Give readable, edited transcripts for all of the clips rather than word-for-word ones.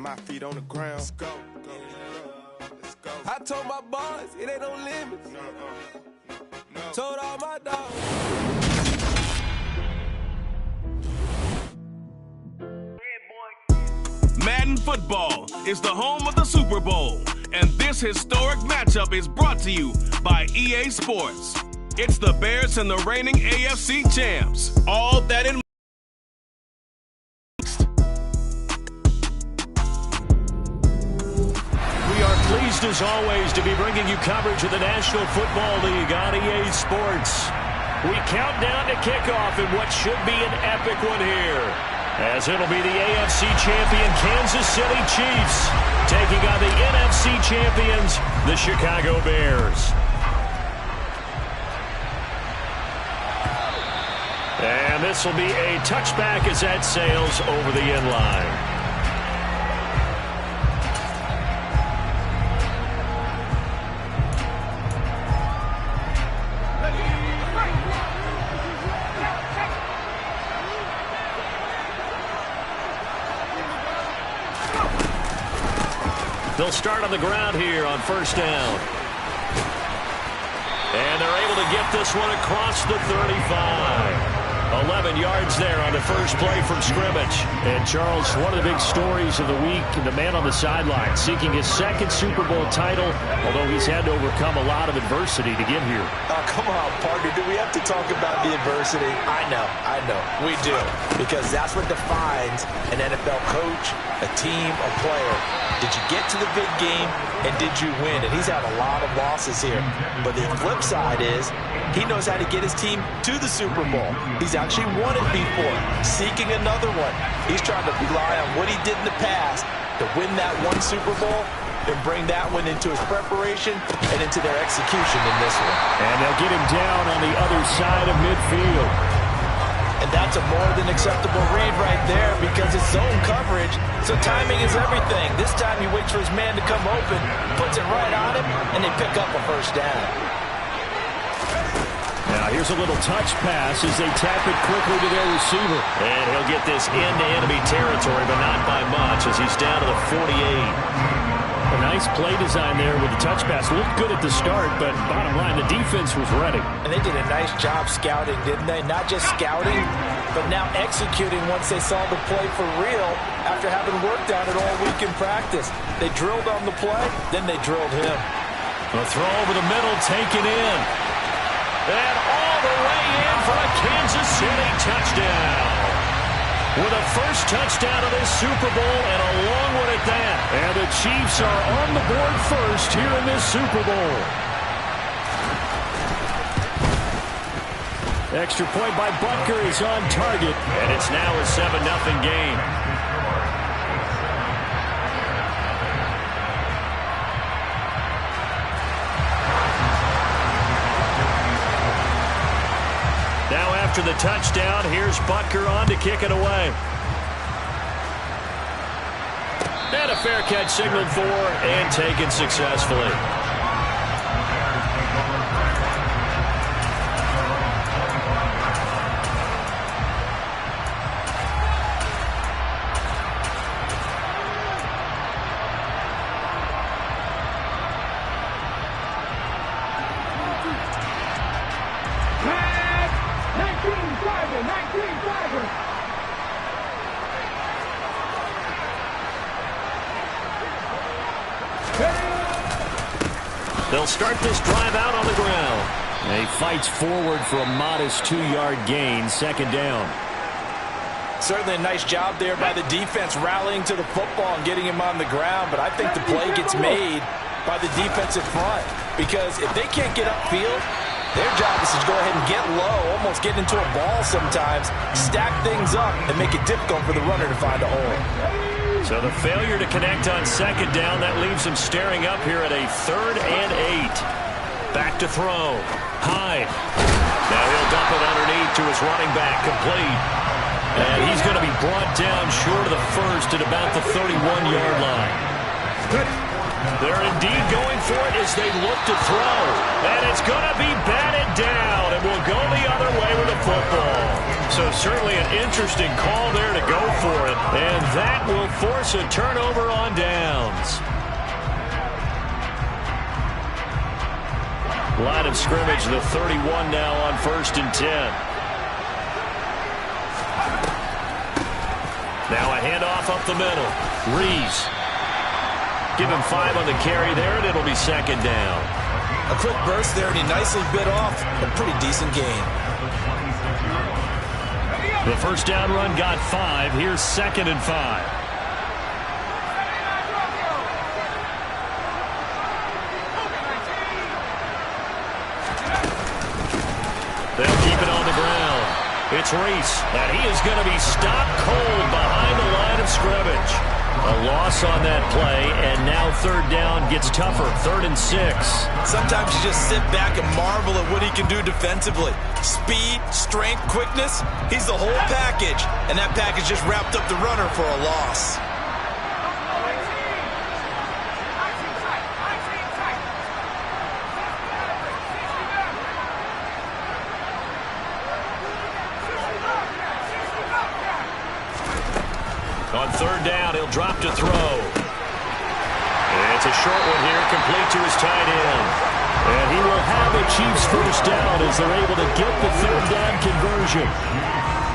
my feet on the ground. Let's go. Let's go. I told my boys, it ain't no limits. No. Told all my dogs. Madden Football is the home of the Super Bowl, and this historic matchup is brought to you by EA Sports. It's the Bears and the reigning AFC champs. All that in We are pleased as always to be bringing you coverage of the National Football League on EA Sports. We count down to kickoff in what should be an epic one here, as it'll be the AFC champion Kansas City Chiefs taking on the NFC champions, the Chicago Bears. And this will be a touchback as that sails over the end line. They'll start on the ground here on first down. And they're able to get this one across the 35. 11 yards there on the first play from scrimmage. And, Charles, one of the big stories of the week, the man on the sideline seeking his second Super Bowl title, although he's had to overcome a lot of adversity to get here. Oh, come on, partner. Do we have to talk about the adversity? I know. We do. Because that's what defines an NFL coach, a team, a player. Did you get to the big game, and did you win? And he's had a lot of losses here. But the flip side is he knows how to get his team to the Super Bowl. He's actually won it before, seeking another one. He's trying to rely on what he did in the past to win that one Super Bowl and bring that one into his preparation and into their execution in this one. And they'll get him down on the other side of midfield. And that's a more than acceptable read right there because it's zone coverage, so timing is everything. This time he waits for his man to come open, puts it right on him, and they pick up a first down. Now here's a little touch pass as they tap it quickly to their receiver. And he'll get this into enemy territory, but not by much as he's down to the 48. A nice play design there with the touch pass. Looked good at the start, but bottom line, the defense was ready. And they did a nice job scouting, didn't they? Not just scouting, but now executing once they saw the play for real after having worked on it all week in practice. They drilled on the play, then they drilled him. A throw over the middle, taken in. And all the way in for a Kansas City touchdown. With a first touchdown of this Super Bowl and a long one at that. And the Chiefs are on the board first here in this Super Bowl. Extra point by Butker is on target. And it's now a 7-0 game. Now after the touchdown, here's Butker on to kick it away. And a fair catch signaled for and taken successfully. They'll start this drive out on the ground. And he fights forward for a modest 2-yard gain, second down. Certainly a nice job there by the defense rallying to the football and getting him on the ground, but I think the play gets made by the defensive front because if they can't get upfield, their job is to go ahead and get low, almost get into a ball sometimes, stack things up, and make it difficult for the runner to find a hole. So the failure to connect on second down, that leaves him staring up here at a 3rd and 8. Back to throw. Hyde. Now he'll dump it underneath to his running back, complete. And he's going to be brought down short of the first at about the 31-yard line. They're indeed going for it as they look to throw. And it's going to be batted down, and we'll go the other way with the football. So certainly an interesting call there to go for it. And that will force a turnover on downs. Line of scrimmage, the 31 now on 1st and 10. Now a handoff up the middle. Reese. Give him 5 on the carry there, and it'll be 2nd down. A quick burst there, and he nicely bit off a pretty decent gain. The first down run got 5. Here's 2nd and 5. They'll keep it on the ground. It's Reese, and he is going to be stopped cold behind the line of scrimmage. A loss on that play, and now 3rd down gets tougher. 3rd and 6. Sometimes you just sit back and marvel at what he can do defensively. Speed, strength, quickness, he's the whole package. And that package just wrapped up the runner for a loss. On 3rd down, he'll drop to throw. It's a short one here, complete to his tight end. And he will have a Chiefs first down as they're able to get the 3rd down conversion.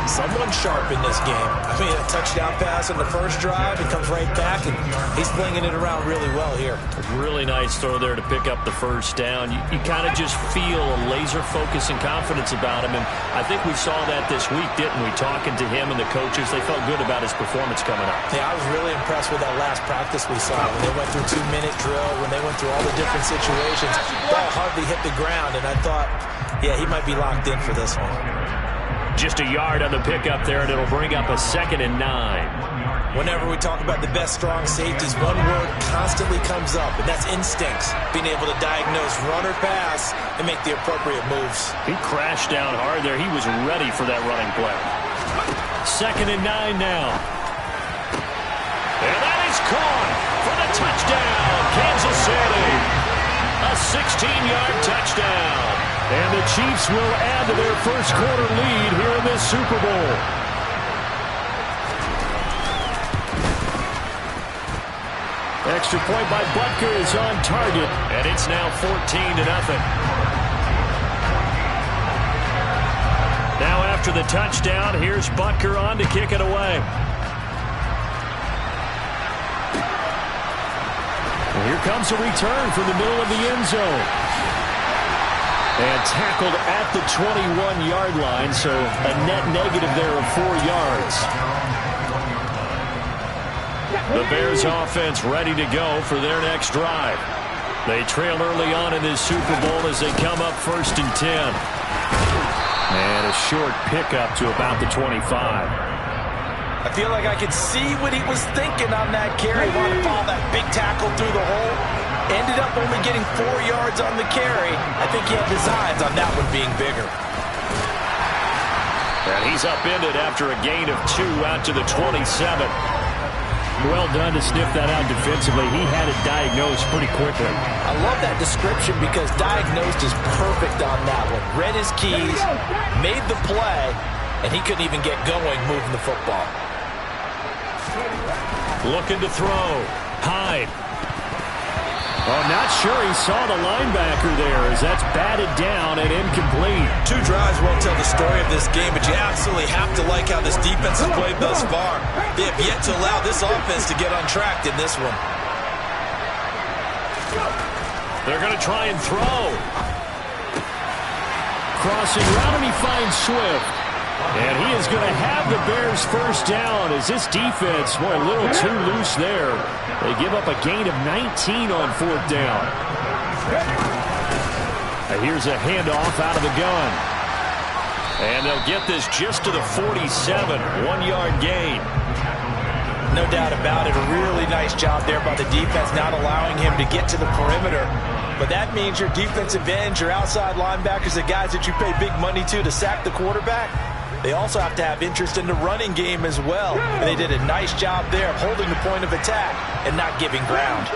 Someone sharp in this game. I mean, a touchdown pass on the first drive, it comes right back, and he's flinging it around really well here. Really nice throw there to pick up the first down. You kind of just feel a laser focus and confidence about him, and I think we saw that this week, didn't we? Talking to him and the coaches, they felt good about his performance coming up. Yeah, I was really impressed with that last practice we saw. When they went through 2-minute drill, when they went through all the different situations, ball hardly hit the ground, and I thought, yeah, he might be locked in for this one. Just a yard on the pickup there, and it'll bring up a 2nd and 9. Whenever we talk about the best strong safeties, one word constantly comes up, and that's instincts. Being able to diagnose run or pass and make the appropriate moves. He crashed down hard there. He was ready for that running play. 2nd and 9 now. And that is caught for the touchdown, Kansas City. A 16-yard touchdown. And the Chiefs will add to their first quarter lead here in this Super Bowl. Extra point by Butker is on target, and it's now 14-0. Now after the touchdown, here's Butker on to kick it away. And here comes a return from the middle of the end zone. And tackled at the 21-yard line, so a net negative there of 4 yards. The Bears offense ready to go for their next drive. They trail early on in this Super Bowl as they come up 1st and 10. And a short pickup to about the 25. I feel like I could see what he was thinking on that carry. Wanted to follow that big tackle through the hole. Ended up only getting 4 yards on the carry. I think he had designs on that one being bigger. And he's upended after a gain of 2 out to the 27. Well done to sniff that out defensively. He had it diagnosed pretty quickly. I love that description because diagnosed is perfect on that one. Read his keys, made the play, and he couldn't even get going moving the football. Looking to throw. Hyde. Oh, not sure he saw the linebacker there as that's batted down and incomplete. 2 drives won't tell the story of this game, but you absolutely have to like how this defense has played thus far. They have yet to allow this offense to get untracked in this one. They're going to try and throw. Crossing route, and he finds Swift. And he is going to have the Bears first down as this defense, boy, a little too loose there. They give up a gain of 19 on 4th down. And here's a handoff out of the gun. And they'll get this just to the 47, 1-yard gain. No doubt about it. A really nice job there by the defense, not allowing him to get to the perimeter. But that means your defensive ends, your outside linebackers, the guys that you pay big money to sack the quarterback, they also have to have interest in the running game as well. And they did a nice job there of holding the point of attack and not giving ground.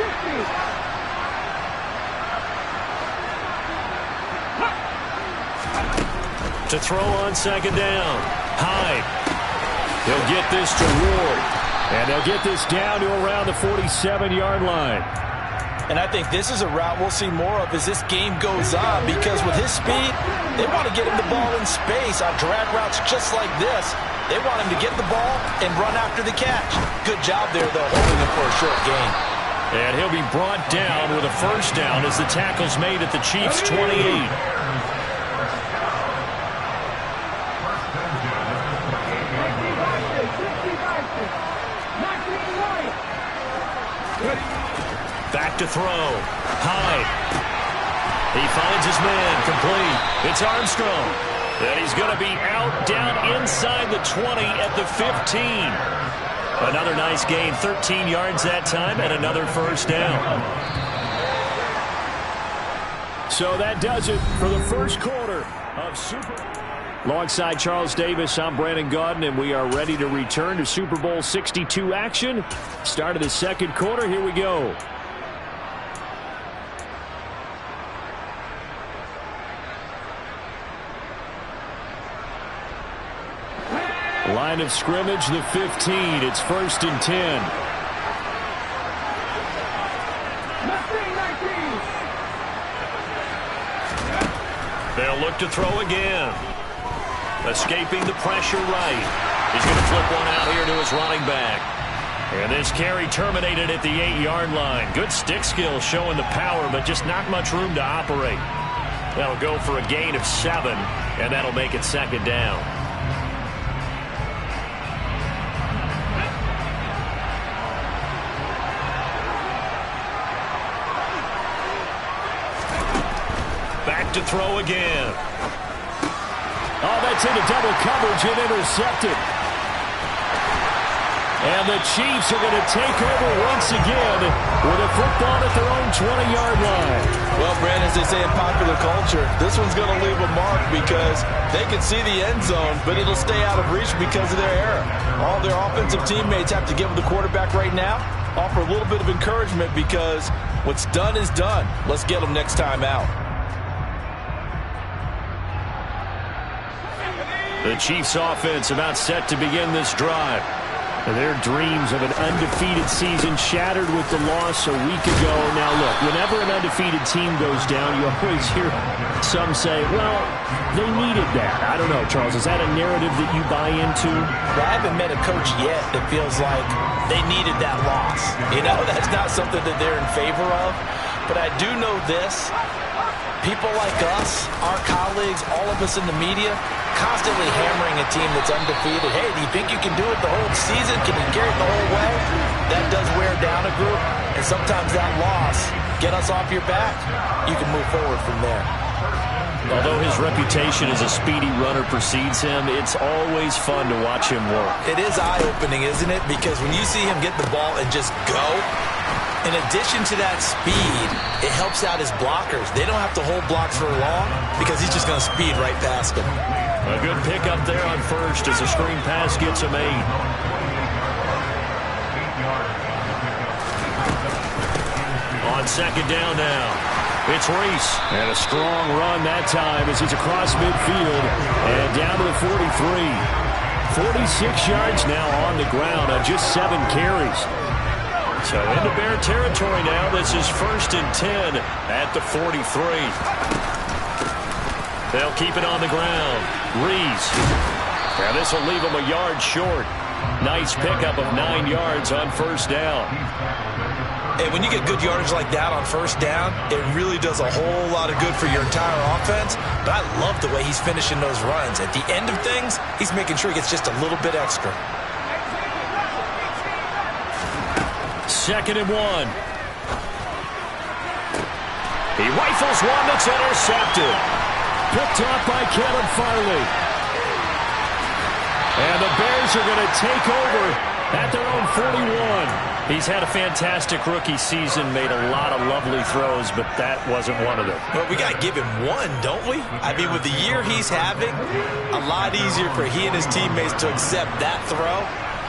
To throw on 2nd down. Hyde. He'll get this to Ward. And they'll get this down to around the 47-yard line. And I think this is a route we'll see more of as this game goes on, because with his speed, they want to get him the ball in space on drag routes just like this. They want him to get the ball and run after the catch. Good job there, though, holding him for a short gain. And he'll be brought down with a first down as the tackle's made at the Chiefs' 28. Back to throw. Hyde. He finds his man. Complete. It's Armstrong. And he's going to be out down inside the 20 at the 15. Another nice gain. 13 yards that time and another first down. So that does it for the first quarter of Super Bowl. Alongside Charles Davis, I'm Brandon Gaudin, and we are ready to return to Super Bowl 62 action. Start of the second quarter. Here we go. Line of scrimmage, the 15. It's 1st and 10. They'll look to throw again. Escaping the pressure right. He's going to flip one out here to his running back. And this carry terminated at the 8-yard line. Good stick skill showing the power, but just not much room to operate. That'll go for a gain of 7, and that'll make it second down. Back to throw again. Oh, that's into double coverage and intercepted. And the Chiefs are going to take over once again with a football at their own 20-yard line. Well, Brandon, as they say in popular culture, this one's going to leave a mark because they can see the end zone, but it'll stay out of reach because of their error. All their offensive teammates have to give the quarterback right now, offer a little bit of encouragement because what's done is done. Let's get them next time out. The Chiefs offense about set to begin this drive. Their dreams of an undefeated season shattered with the loss a week ago. Now, look, whenever an undefeated team goes down, you always hear some say, well, they needed that. I don't know, Charles. Is that a narrative that you buy into? Well, I haven't met a coach yet that feels like they needed that loss. You know, that's not something that they're in favor of. But I do know this. People like us, our colleagues, all of us in the media, constantly hammering a team that's undefeated. Hey, do you think you can do it the whole season? Can you carry it the whole way? That does wear down a group, and sometimes that loss, get us off your back, you can move forward from there. Although his reputation as a speedy runner precedes him, it's always fun to watch him work. It is eye-opening, isn't it? Because when you see him get the ball and just go, in addition to that speed, it helps out his blockers. They don't have to hold blocks for long because he's just going to speed right past them. A good pickup there on first as a screen pass gets him 8. On second down now, it's Reese. And a strong run that time as he's across midfield and down to the 43. 46 yards now on the ground on just 7 carries. So into Bear territory now. This is 1st and 10 at the 43. They'll keep it on the ground. Reese. Now this will leave him a yard short. Nice pickup of 9 yards on first down. And when you get good yardage like that on first down, it really does a whole lot of good for your entire offense. But I love the way he's finishing those runs. At the end of things, he's making sure he gets just a little bit extra. 2nd and 1. He rifles one that's intercepted. Picked off by Caleb Farley. And the Bears are going to take over at their own 41. He's had a fantastic rookie season, made a lot of lovely throws, but that wasn't one of them. Well, we got to give him one, don't we? I mean, with the year he's having, a lot easier for he and his teammates to accept that throw.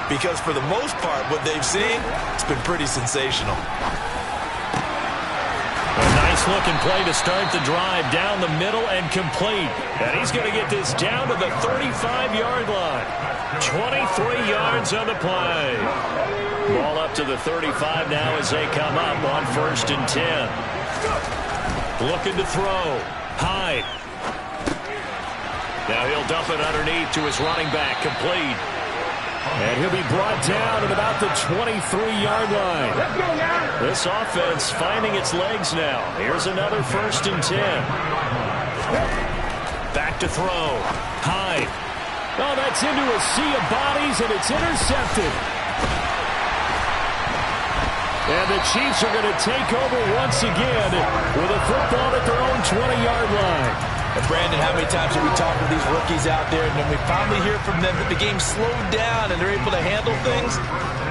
Because for the most part, what they've seen, it's been pretty sensational. A nice Nice-looking play to start the drive down the middle and complete. And he's going to get this down to the 35-yard line. 23 yards on the play. Ball up to the 35 now as they come up on 1st and 10. Looking to throw. Hyde. Now he'll dump it underneath to his running back. Complete. And he'll be brought down at about the 23-yard line. This offense finding its legs now. Here's another 1st and 10. Back to throw. Hyde. Oh, that's into a sea of bodies, and it's intercepted. And the Chiefs are going to take over once again with a football at their own 20-yard line. And Brandon, how many times have we talked with these rookies out there, and then we finally hear from them that the game slowed down and they're able to handle things?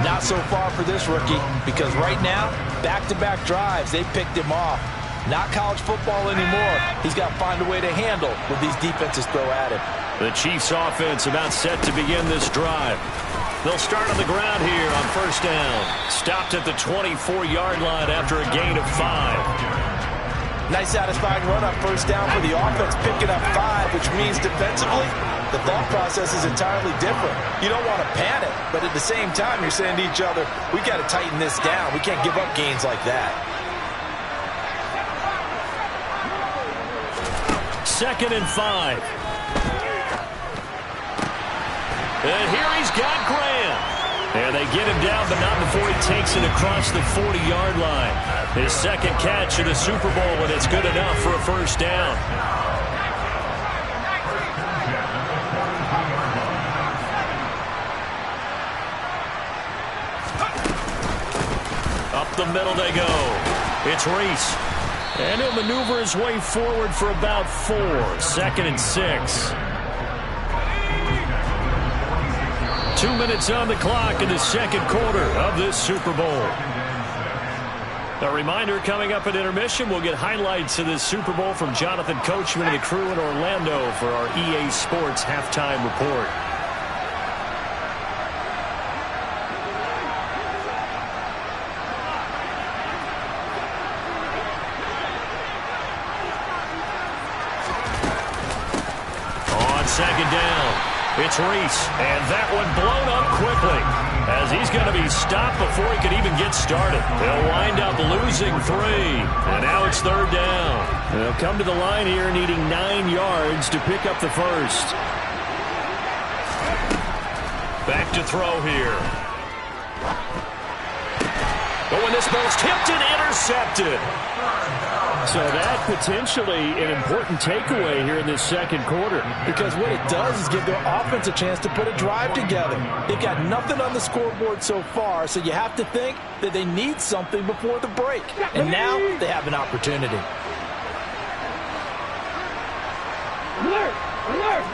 Not so far for this rookie, because right now, back-to-back drives, they picked him off. Not college football anymore. He's got to find a way to handle what these defenses throw at him. The Chiefs offense about set to begin this drive. They'll start on the ground here on 1st down. Stopped at the 24-yard line after a gain of 5. Nice satisfying run on 1st down for the offense, picking up 5, which means defensively, the thought process is entirely different. You don't want to panic, but at the same time, you're saying to each other, we got to tighten this down. We can't give up gains like that. 2nd and 5. And here he's got Graham. And they get him down, but not before he takes it across the 40-yard line. His second catch of the Super Bowl, and it's good enough for a 1st down. Up the middle they go. It's Reese. And he'll maneuver his way forward for about 4. 2nd and 6. 2 minutes on the clock in the second quarter of this Super Bowl. A reminder, coming up at intermission, we'll get highlights of this Super Bowl from Jonathan Coachman and the crew in Orlando for our EA Sports halftime report. On 2nd down. It's Reese, and that one blown up quickly as he's going to be stopped before he could even get started. They'll wind up losing 3, and now it's 3rd down. They'll come to the line here needing 9 yards to pick up the 1st. Back to throw here. Oh, and this ball's tipped and intercepted. So that potentially an important takeaway here in this second quarter. Because what it does is give their offense a chance to put a drive together. They've got nothing on the scoreboard so far, so you have to think that they need something before the break. And now they have an opportunity. Alert! Alert!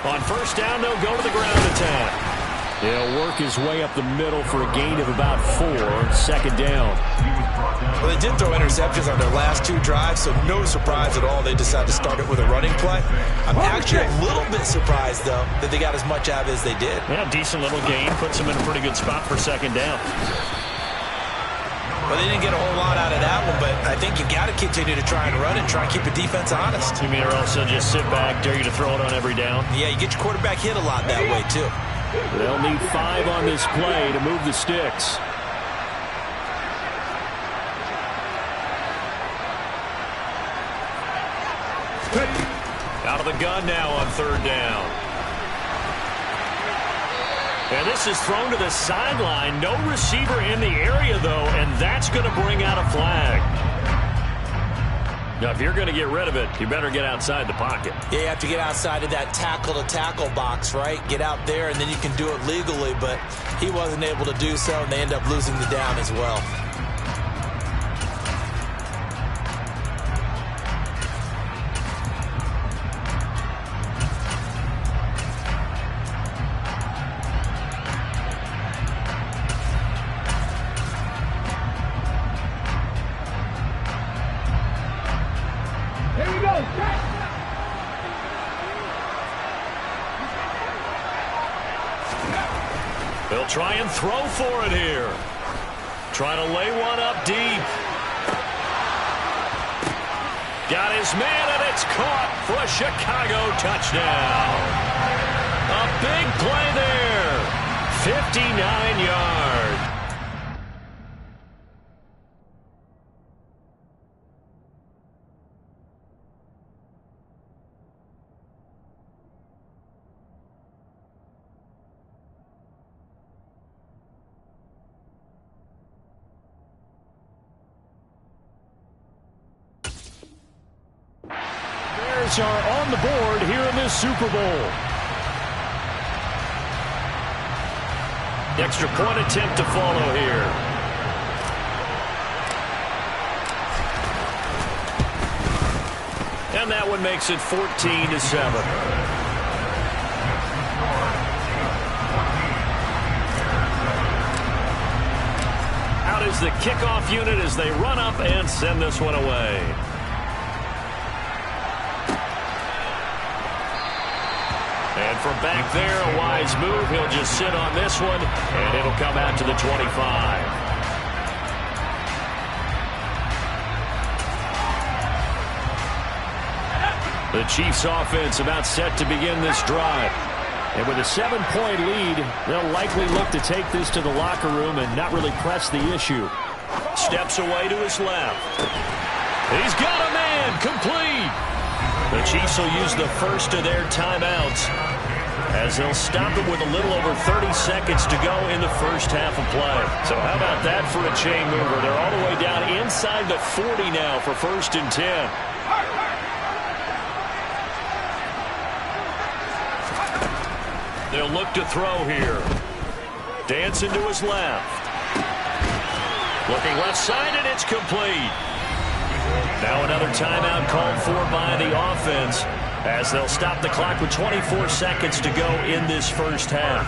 On 1st down, they'll go to the ground attack. He'll work his way up the middle for a gain of about 4. 2nd down. Well, they did throw interceptions on their last 2 drives, so no surprise at all they decided to start it with a running play. I'm actually a little bit surprised, though, that they got as much out of it as they did. Yeah, decent little gain. Puts them in a pretty good spot for 2nd down. Well, they didn't get a whole lot out of that one, but I think you got to continue to try and run and try and keep the defense honest. You mean or else they'll just sit back, dare you to throw it on every down? Yeah, you get your quarterback hit a lot that way, too. They'll need 5 on this play to move the sticks. Out of the gun now on 3rd down. And this is thrown to the sideline. No receiver in the area, though, and that's going to bring out a flag. Now, if you're going to get rid of it, you better get outside the pocket. Yeah, you have to get outside of that tackle-to-tackle box, right? Get out there, and then you can do it legally, but he wasn't able to do so, and they end up losing the down as well. They'll try and throw for it here. Trying to lay one up deep. Got his man, and it's caught for a Chicago touchdown. A big play there. 59 yards. Bears are on the board here in this Super Bowl. The extra point attempt to follow here. And that one makes it 14-7. Out is the kickoff unit as they run up and send this one away. And from back there, a wise move. He'll just sit on this one, and it'll come out to the 25. The Chiefs offense about set to begin this drive. And with a 7-point lead, they'll likely look to take this to the locker room and not really press the issue. Steps away to his left. He's got a man, complete. The Chiefs will use the first of their timeouts as they'll stop it with a little over 30 seconds to go in the first half of play. So how about that for a chain mover? They're all the way down inside the 40 now for 1st and 10. They'll look to throw here. Dancing to his left. Looking left side, and it's complete. Now another timeout called for by the offense as they'll stop the clock with 24 seconds to go in this first half.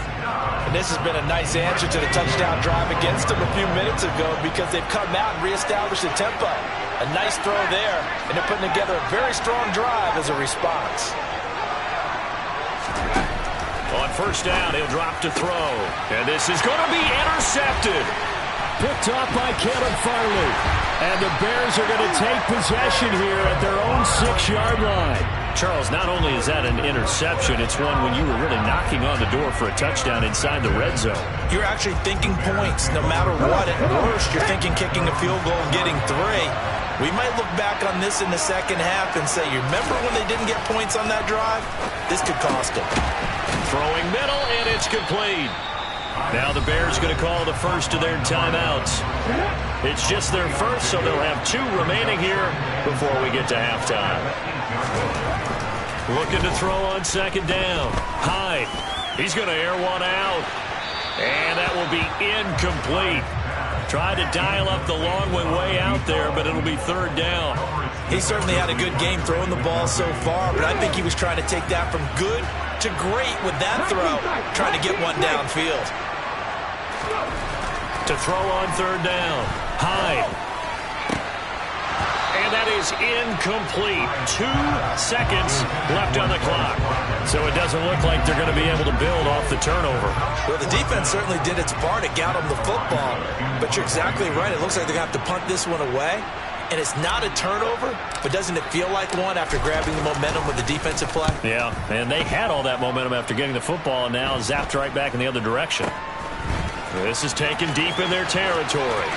And this has been a nice answer to the touchdown drive against them a few minutes ago because they've come out and reestablished the tempo. A nice throw there, and they're putting together a very strong drive as a response. On 1st down, he'll drop to throw. And this is going to be intercepted. Picked off by Caleb Farley. And the Bears are going to take possession here at their own 6-yard line. Charles, not only is that an interception, it's one when you were really knocking on the door for a touchdown inside the red zone. You're actually thinking points no matter what. At worst, you're thinking kicking a field goal and getting 3. We might look back on this in the second half and say, you remember when they didn't get points on that drive? This could cost them. Throwing middle, and it's complete. Now the Bears going to call the first of their timeouts. It's just their first, so they'll have 2 remaining here before we get to halftime. Looking to throw on 2nd down. Hyde. He's going to air one out. And that will be incomplete. Tried to dial up the long one way out there, but it'll be 3rd down. He certainly had a good game throwing the ball so far, but I think he was trying to take that from good to great with that throw, trying to get one downfield. To throw on 3rd down. Hyde. And that is incomplete. 2 seconds left on the clock. So it doesn't look like they're going to be able to build off the turnover. Well, the defense certainly did its part to get them the football. But you're exactly right. It looks like they're going to have to punt this one away. And it's not a turnover, but doesn't it feel like one after grabbing the momentum with the defensive play? Yeah, and they had all that momentum after getting the football and now zapped right back in the other direction. This is taken deep in their territory.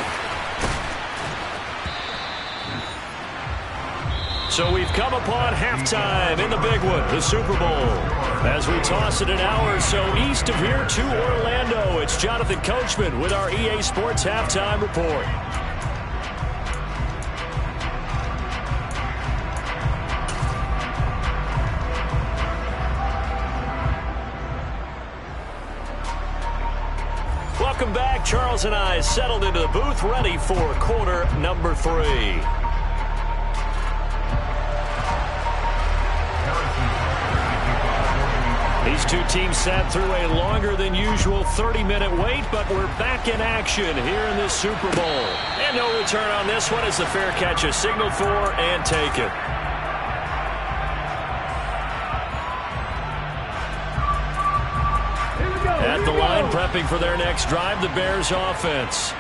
So we've come upon halftime in the big one, the Super Bowl. As we toss it an hour or so east of here to Orlando, it's Jonathan Coachman with our EA Sports Halftime Report. Welcome back. Charles and I settled into the booth, ready for quarter number 3. These 2 teams sat through a longer than usual 30-minute wait, but we're back in action here in this Super Bowl. And no return on this one as the fair catch is signaled for and taken. Here we go. At the line, prepping for their next drive, the Bears offense.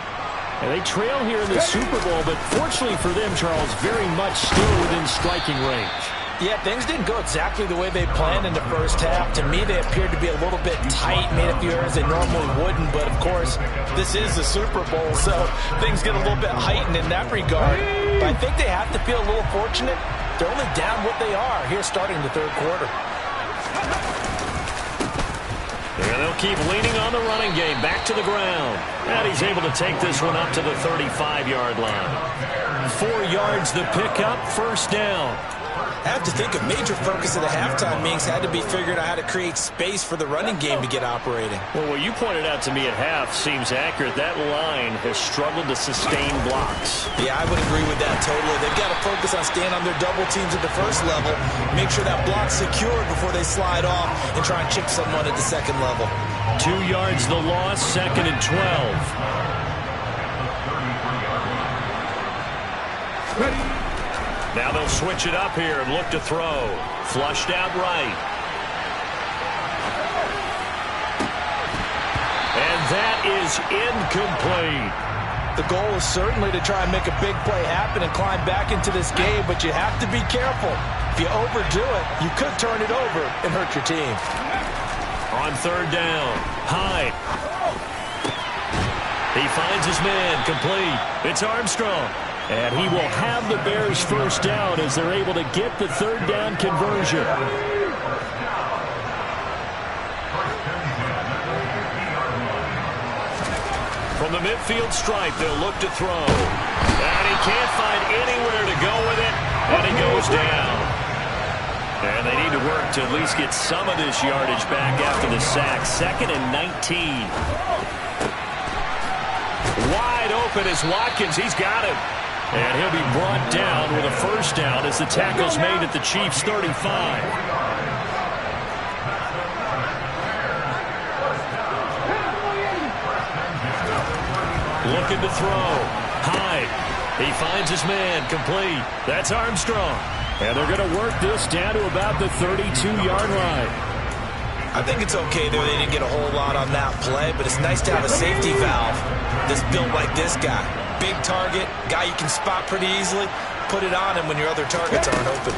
And they trail here in the Super Bowl, but fortunately for them, Charles, very much still within striking range. Yeah, things didn't go exactly the way they planned in the first half. To me, they appeared to be a little bit tight, made a few errors they normally wouldn't. But, of course, this is the Super Bowl, so things get a little bit heightened in that regard. But I think they have to feel a little fortunate. They're only down what they are here starting the third quarter. And they'll keep leaning on the running game. Back to the ground. And he's able to take this one up to the 35-yard line. 4 yards the pickup, first down. I have to think a major focus of the halftime meetings had to be figuring out how to create space for the running game to get operating. Well, what you pointed out to me at half seems accurate. That line has struggled to sustain blocks. Yeah, I would agree with that totally. They've got to focus on staying on their double teams at the first level, make sure that block's secured before they slide off and try and chip someone at the second level. 2 yards the loss, 2nd and 12. Now they'll switch it up here and look to throw. Flushed out right. And that is incomplete. The goal is certainly to try and make a big play happen and climb back into this game, but you have to be careful. If you overdo it, you could turn it over and hurt your team. On third down, Hyde. He finds his man, complete. It's Armstrong. And he will have the Bears first down as they're able to get the third down conversion. From the midfield stripe, they'll look to throw. And he can't find anywhere to go with it, and he goes down. And they need to work to at least get some of this yardage back after the sack. 2nd and 19. Wide open is Watkins. He's got him. And he'll be brought down with a first down as the tackle's made at the Chiefs' 35. Looking to throw. Hyde. He finds his man, complete. That's Armstrong. And they're going to work this down to about the 32-yard line. I think it's okay there. They didn't get a whole lot on that play, but it's nice to have a safety valve that's built like this guy. Big target, guy you can spot pretty easily. Put it on him when your other targets aren't open.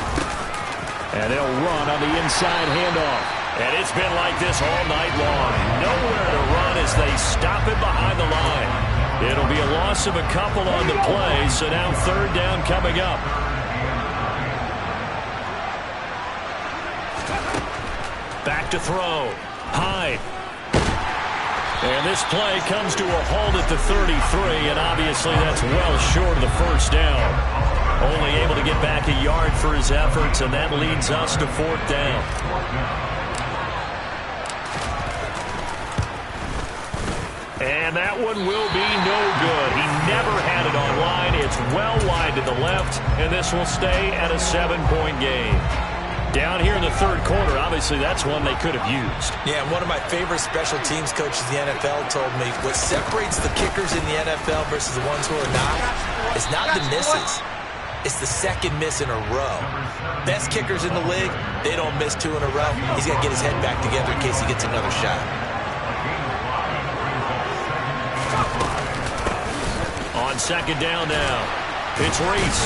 And they'll run on the inside handoff. And it's been like this all night long. Nowhere to run as they stop him behind the line. It'll be a loss of a couple on the play, so now third down coming up. Back to throw. Hyde. And this play comes to a halt at the 33, and obviously that's well short of the first down. Only able to get back a yard for his efforts, and that leads us to fourth down. And that one will be no good. He never had it online. It's well wide to the left, and this will stay at a 7-point game. Down here in the third quarter, obviously that's one they could have used. Yeah, and one of my favorite special teams coaches in the NFL told me what separates the kickers in the NFL versus the ones who are not is not the misses. It's the second miss in a row. Best kickers in the league, they don't miss 2 in a row. He's got to get his head back together in case he gets another shot. On second down now, it's Reese.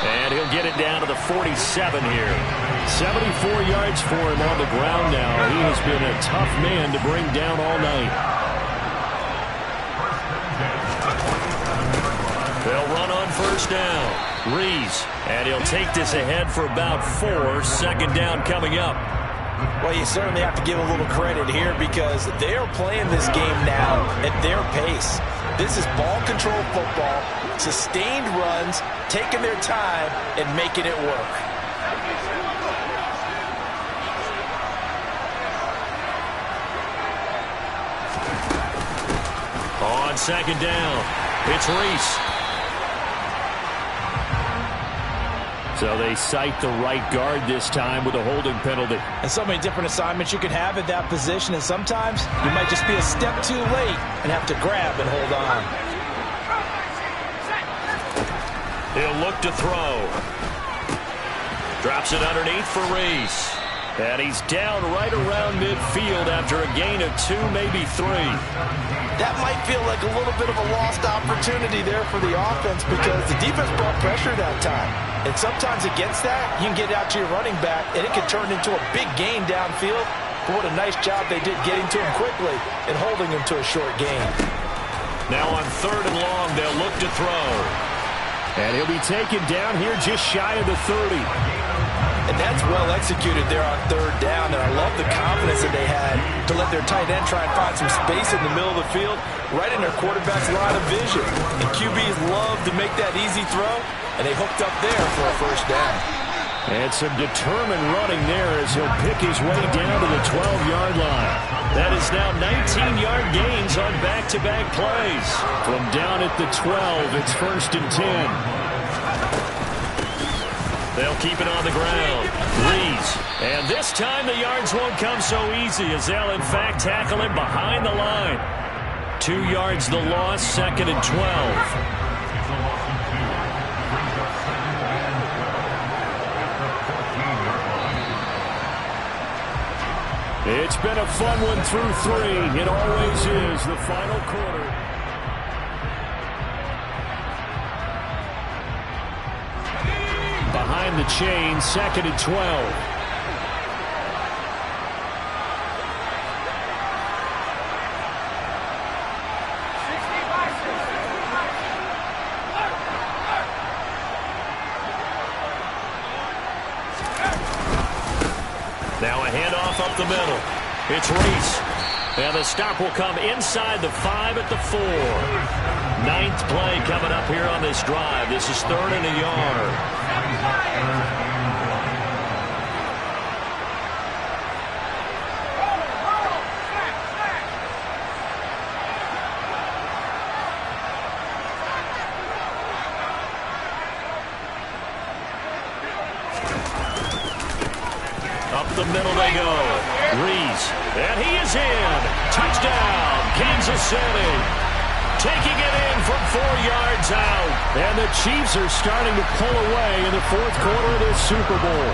And he'll get it down to the 47 here. 74 yards for him on the ground now. He has been a tough man to bring down all night. They'll run on first down. Reese. And he'll take this ahead for about 4. Second down coming up. Well, you certainly have to give a little credit here because they are playing this game now at their pace. This is ball control football, sustained runs, taking their time and making it work. On second down, it's Reese. So they cite the right guard this time with a holding penalty. And so many different assignments you can have at that position, and sometimes you might just be a step too late and have to grab and hold on. He'll look to throw. Drops it underneath for Reese. And he's down right around midfield after a gain of 2, maybe 3. That might feel like a little bit of a lost opportunity there for the offense because the defense brought pressure that time. And sometimes against that, you can get out to your running back, and it can turn into a big gain downfield. But what a nice job they did getting to him quickly and holding him to a short gain. Now on 3rd and long, they'll look to throw. And he'll be taken down here just shy of the 30. And that's well executed there on 3rd down, and I love the confidence that they had to let their tight end try and find some space in the middle of the field, right in their quarterback's line of vision. And QBs love to make that easy throw, and they hooked up there for a 1st down. And some determined running there as he'll pick his way down to the 12-yard line. That is now 19-yard gains on back-to-back plays. From down at the 12, it's 1st and 10. They'll keep it on the ground. Rees. And this time the yards won't come so easy as they'll, in fact, tackle him behind the line. 2 yards the loss, 2nd and 12. It's been a fun one through 3. It always is the final quarter. Behind the chain, 2nd and 12. Now a handoff up the middle. It's Reese. And the stop will come inside the 5 at the 4. 9th play coming up here on this drive. This is 3rd and a yard. Up the middle they go. Rees. And he is in. Touchdown, Kansas City. Taking it in from 4 yards out. And the Chiefs are starting to pull away in the 4th quarter of this Super Bowl.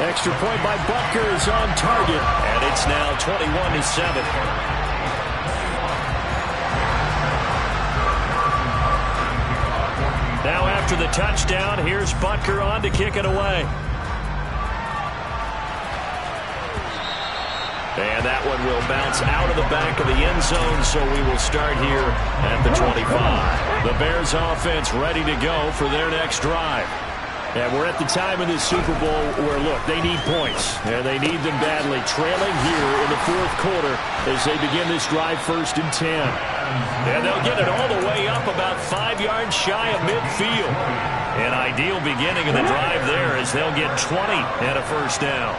Extra point by Butker is on target. And it's now 21-7. Now after the touchdown, here's Butker on to kick it away. And that one will bounce out of the back of the end zone, so we will start here at the 25. The Bears offense ready to go for their next drive. And we're at the time in this Super Bowl where, look, they need points, and they need them badly. Trailing here in the 4th quarter as they begin this drive 1st and 10. And they'll get it all the way up about 5 yards shy of midfield. An ideal beginning of the drive there as they'll get 20 and a 1st down.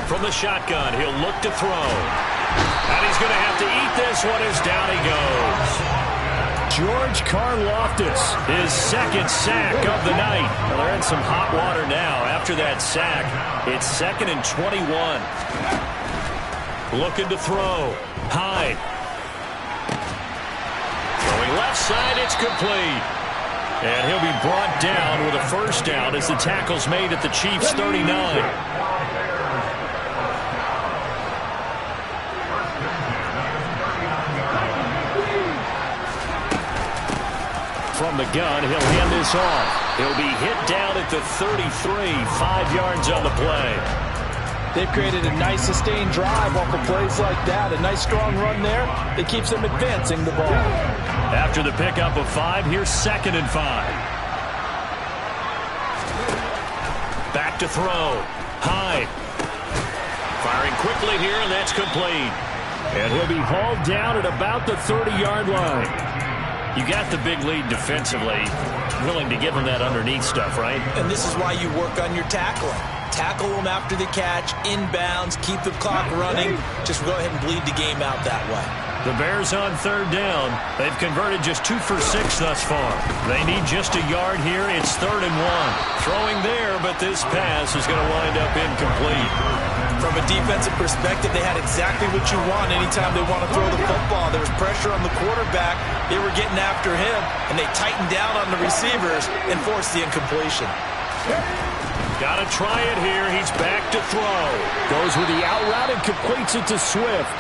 From the shotgun, he'll look to throw. And he's going to have to eat this one as down he goes. George Karlaftis, his 2nd sack of the night. Well, they're in some hot water now. After that sack, it's 2nd and 21. Looking to throw. Hyde. Going left side, it's complete. And he'll be brought down with a 1st down as the tackle's made at the Chiefs' 39. From the gun, he'll hand this off. He'll be hit down at the 33, 5 yards on the play. They've created a nice sustained drive off of plays like that. A nice strong run there that keeps them advancing the ball. After the pickup of 5, here's 2nd and 5. Back to throw. Hyde. Firing quickly here, and that's complete. And he'll be hauled down at about the 30-yard line. You got the big lead defensively, willing to give them that underneath stuff, right? And this is why you work on your tackling. Tackle them after the catch, inbounds, keep the clock running. Just go ahead and bleed the game out that way. The Bears on 3rd down. They've converted just 2 for 6 thus far. They need just a yard here. It's 3rd and 1. Throwing there, but this pass is going to wind up incomplete. From a defensive perspective, they had exactly what you want anytime they want to throw the football. There was pressure on the quarterback. They were getting after him, and they tightened down on the receivers and forced the incompletion. Got to try it here. He's back to throw. Goes with the out route and completes it to Swift.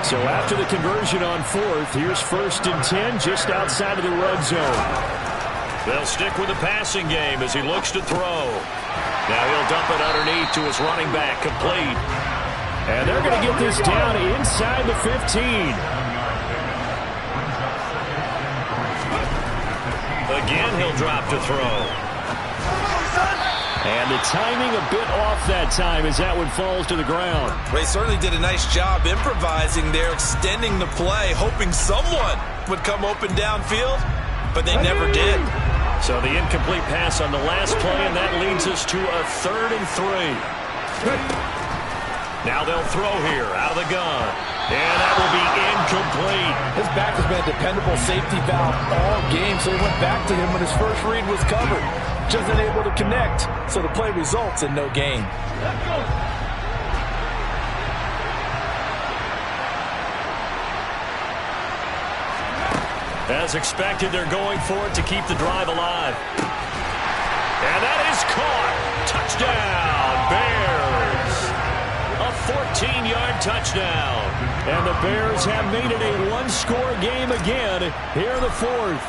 So after the conversion on fourth, here's 1st and 10 just outside of the red zone. They'll stick with the passing game as he looks to throw. Now he'll dump it underneath to his running back, complete. And they're going to get this down inside the 15. Again, he'll drop to throw. And the timing a bit off that time as that one falls to the ground. They certainly did a nice job improvising there, extending the play, hoping someone would come open downfield, but they never did. So the incomplete pass on the last play, and that leads us to a 3rd and 3. Now they'll throw here out of the gun. And that will be incomplete. His back has been a dependable safety valve all game, so he went back to him when his first read was covered. Just unable to connect, so the play results in no gain. Let's go. As expected, they're going for it to keep the drive alive. And that is caught. Touchdown, Bears. A 14-yard touchdown. And the Bears have made it a one-score game again here in the 4th.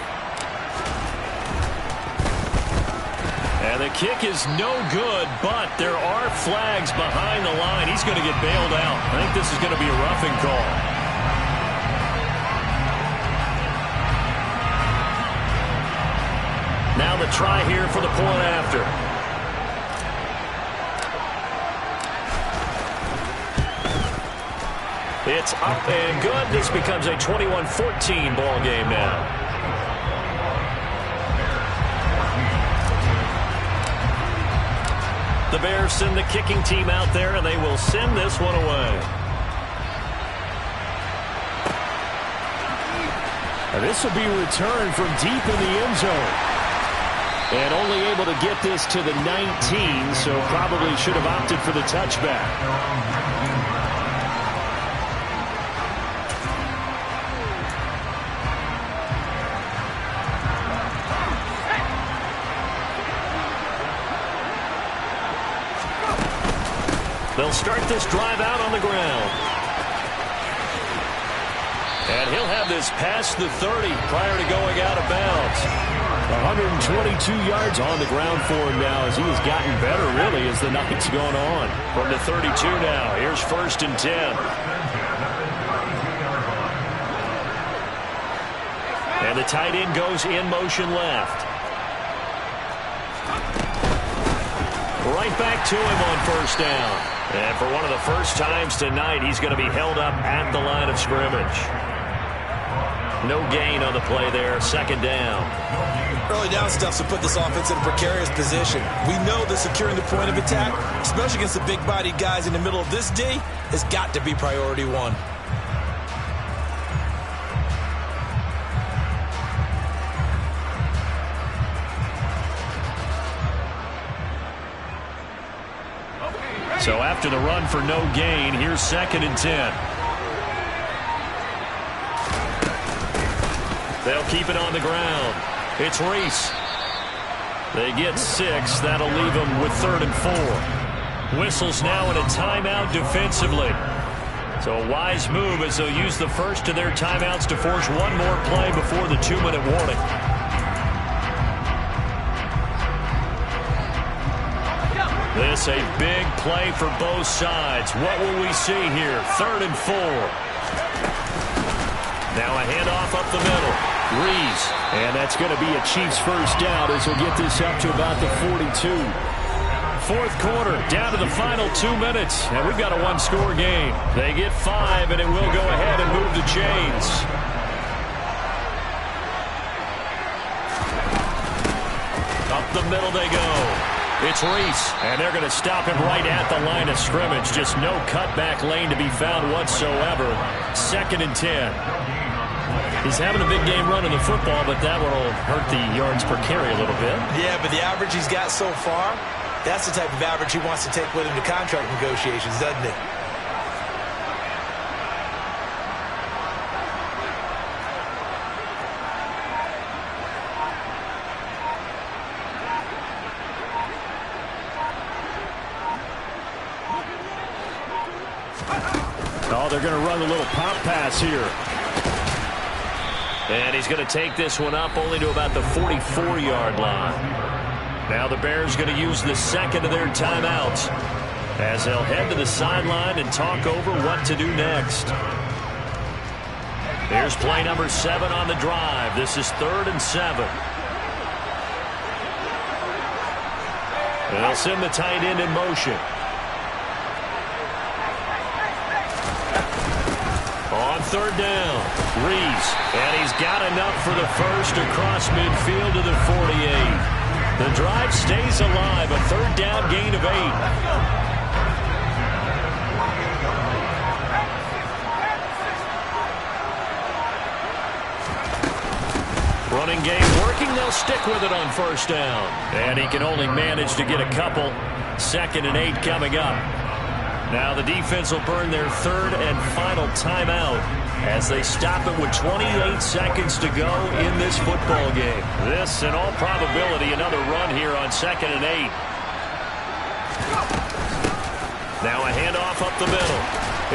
And the kick is no good, but there are flags behind the line. He's going to get bailed out. I think this is going to be a roughing call. Now the try here for the point after. It's up and good. This becomes a 21-14 ball game now. The Bears send the kicking team out there, and they will send this one away. And this will be returned from deep in the end zone. And only able to get this to the 19, so probably should have opted for the touchback. They'll start this drive out on the ground. And he'll have this past the 30 prior to going out of bounds. 122 yards on the ground for him now as he has gotten better, really, as the night's gone on. From the 32 now, here's 1st and 10. And the tight end goes in motion left. Right back to him on 1st down. And for one of the first times tonight, he's going to be held up at the line of scrimmage. No gain on the play there, 2nd down. Early down stuff to put this offense in a precarious position. We know that securing the point of attack, especially against the big-bodied guys in the middle of this D, has got to be priority one. So after the run for no gain, here's 2nd and 10. They'll keep it on the ground. It's Reese. They get 6. That'll leave them with 3rd and 4. Whistles now in a timeout defensively. So a wise move as they'll use the first of their timeouts to force one more play before the 2-minute warning. This a big play for both sides. What will we see here? 3rd and 4. Now a handoff up the middle. Reese. And that's going to be a Chiefs first down as we'll get this up to about the 42. 4th quarter, down to the final 2 minutes. And we've got a one-score game. They get 5, and it will go ahead and move the chains. Up the middle they go. It's Reese, and they're going to stop him right at the line of scrimmage. Just no cutback lane to be found whatsoever. 2nd and 10. He's having a big game running the football, but that one will hurt the yards per carry a little bit. Yeah, but the average he's got so far, That's the type of average he wants to take with him to contract negotiations, doesn't it? Oh, they're going to run a little pop pass here. And he's going to take this one up only to about the 44-yard line. Now the Bears going to use the second of their timeouts as they'll head to the sideline and talk over what to do next. Here's play number 7 on the drive. This is 3rd and 7. They'll send the tight end in motion. On 3rd down, Reese, and he's got enough for the first across midfield to the 48. The drive stays alive, a 3rd down gain of 8. Running game working, they'll stick with it on 1st down. And he can only manage to get a couple. 2nd and 8 coming up. Now the defense will burn their 3rd and final timeout as they stop it with 28 seconds to go in this football game. This, in all probability, another run here on 2nd and 8. Now a handoff up the middle.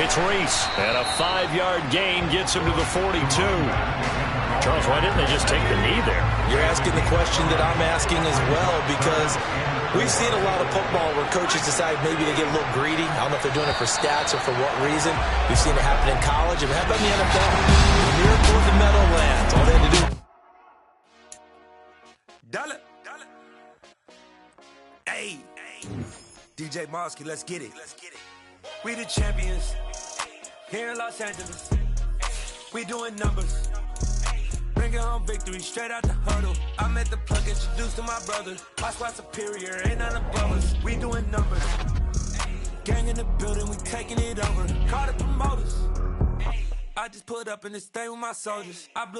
It's Reese, and a 5-yard gain gets him to the 42. Charles, why didn't they just take the knee there? You're asking the question that I'm asking as well, because we've seen a lot of football where coaches decide maybe to get a little greedy. I don't know if they're doing it for stats or for what reason. We've seen it happen in college. And how about in the NFL? The miracle of the Meadowlands. All they had to do. Dollar. Hey. DJ Mosky, let's get it. We the champions here in Los Angeles. We doing numbers. Bringing home victory straight out the huddle. I'm at the plug, introduced to my brother. My squad superior, ain't none above us. We doing numbers. Gang in the building, we taking it over. Call the promoters. I just put up in this thing with my soldiers. I blew